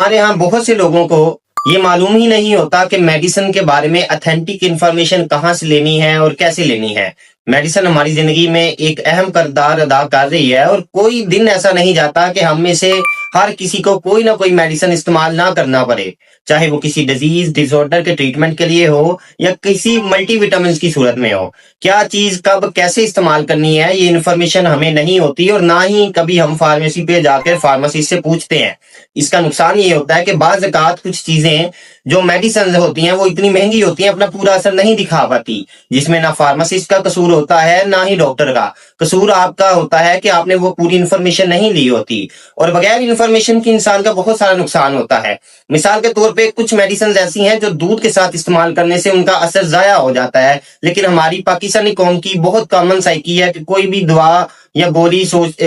ہمارے यहाँ बहुत से लोगों को ये मालूम ही नहीं होता कि मेडिसिन के बारे में अथेंटिक इंफॉर्मेशन कहाँ से लेनी है और कैसे लेनी है। मेडिसिन हमारी जिंदगी में एक अहम किरदार अदा कर रही है और कोई दिन ऐसा नहीं जाता कि हम में से हर किसी को कोई ना कोई मेडिसिन इस्तेमाल ना करना पड़े, चाहे वो किसी डिजीज डिसऑर्डर के ट्रीटमेंट के लिए हो या किसी मल्टी विटामिन की सूरत में हो। क्या चीज कब कैसे इस्तेमाल करनी है ये इन्फॉर्मेशन हमें नहीं होती और ना ही कभी हम फार्मेसी पे जाकर फार्मासिस्ट से पूछते हैं। इसका नुकसान ये होता है कि बाज़ औक़ात कुछ चीजें जो मेडिसिन होती हैं वो इतनी महंगी होती हैं, अपना पूरा असर नहीं दिखा पाती, जिसमें ना फार्मासिस्ट का कसूर होता है ना ही डॉक्टर का कसूर। आपका होता है कि आपने वो पूरी इन्फॉर्मेशन नहीं ली होती और बगैर इन्फॉर्मेशन की इंसान का बहुत सारा नुकसान होता है। मिसाल के तौर पे कुछ मेडिसिन ऐसी हैं जो दूध के साथ इस्तेमाल करने से उनका असर जाया हो जाता है, लेकिन हमारी पाकिस्तानी कौम की बहुत कॉमन साइकी है कि कोई भी दवा या गोली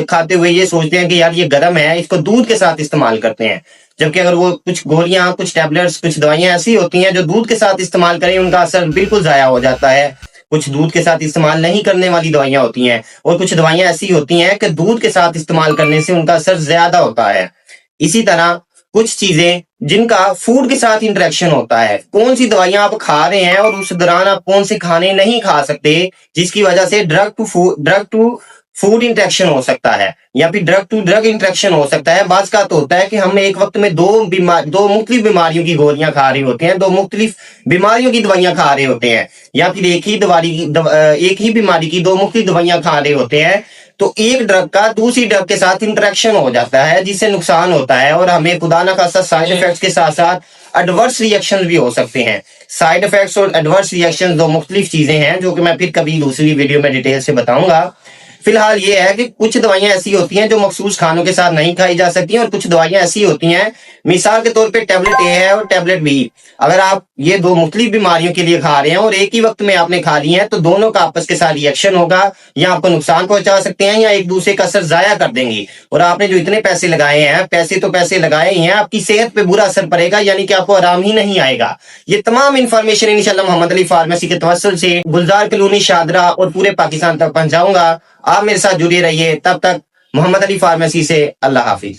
खाते हुए ये सोचते हैं कि यार ये गर्म है, इसको दूध के साथ इस्तेमाल करते हैं। जबकि अगर वो कुछ गोलियां, कुछ टैबलेट्स, कुछ दवाइयां ऐसी होती हैं जो दूध के साथ इस्तेमाल करें उनका असर बिल्कुल जाया हो जाता है। कुछ दूध के साथ इस्तेमाल नहीं करने वाली दवाइयां होती हैं और कुछ दवाइयां ऐसी होती हैं कि दूध के साथ इस्तेमाल करने से उनका असर ज्यादा होता है। इसी तरह कुछ चीजें जिनका फूड के साथ इंटरेक्शन होता है, कौन सी दवाइयां आप खा रहे हैं और उस दौरान आप कौन से खाने नहीं खा सकते, जिसकी वजह से ड्रग टू फूड इंटरेक्शन हो सकता है या फिर ड्रग टू ड्रग इंटरेक्शन हो सकता है। बाज़ का तो होता है कि हम एक वक्त में दो मुख्तलिफ बीमारियों की गोलियां खा रहे होते हैं, दो मुख्तलिफ बीमारियों की दवाइयां खा रहे होते हैं, या फिर एक ही बीमारी की दो मुख्तलिफ दवाइयां खा रहे होते हैं। तो एक ड्रग का दूसरी ड्रग के साथ इंटरेक्शन हो जाता है जिससे नुकसान होता है और हमें खुदा ना खासा साइड इफेक्ट्स के साथ साथ एडवर्स रिएक्शन भी हो सकते हैं। साइड इफेक्ट्स और एडवर्स रिएक्शन दो मुख्तलिफ चीजें हैं जो कि मैं फिर कभी दूसरी वीडियो में डिटेल से बताऊंगा। फिलहाल ये है कि कुछ दवाइयां ऐसी होती हैं जो मखसूस खानों के साथ नहीं खाई जा सकती और कुछ दवाइयां ऐसी होती हैं, मिसाल के तौर पे टैबलेट ए है और टैबलेट बी, अगर आप ये दो मुख्तलिफ बीमारियों के लिए खा रहे हैं और एक ही वक्त में आपने खा ली है तो दोनों का आपस के साथ रिएक्शन होगा, या आपको नुकसान पहुंचा सकते हैं या एक दूसरे का असर जाया कर देंगे। और आपने जो इतने पैसे लगाए हैं, पैसे लगाए ही हैं, आपकी सेहत पे बुरा असर पड़ेगा, यानी कि आपको आराम ही नहीं आएगा। ये तमाम इंफॉर्मेशन इंशाल्लाह मोहम्मद अली फार्मेसी के तवस्सुल से गुलजार कॉलोनी शादरा और पूरे पाकिस्तान तक पहुंचाऊंगा। आप मेरे साथ जुड़े रहिए। तब तक मोहम्मद अली फार्मेसी से अल्लाह हाफिज।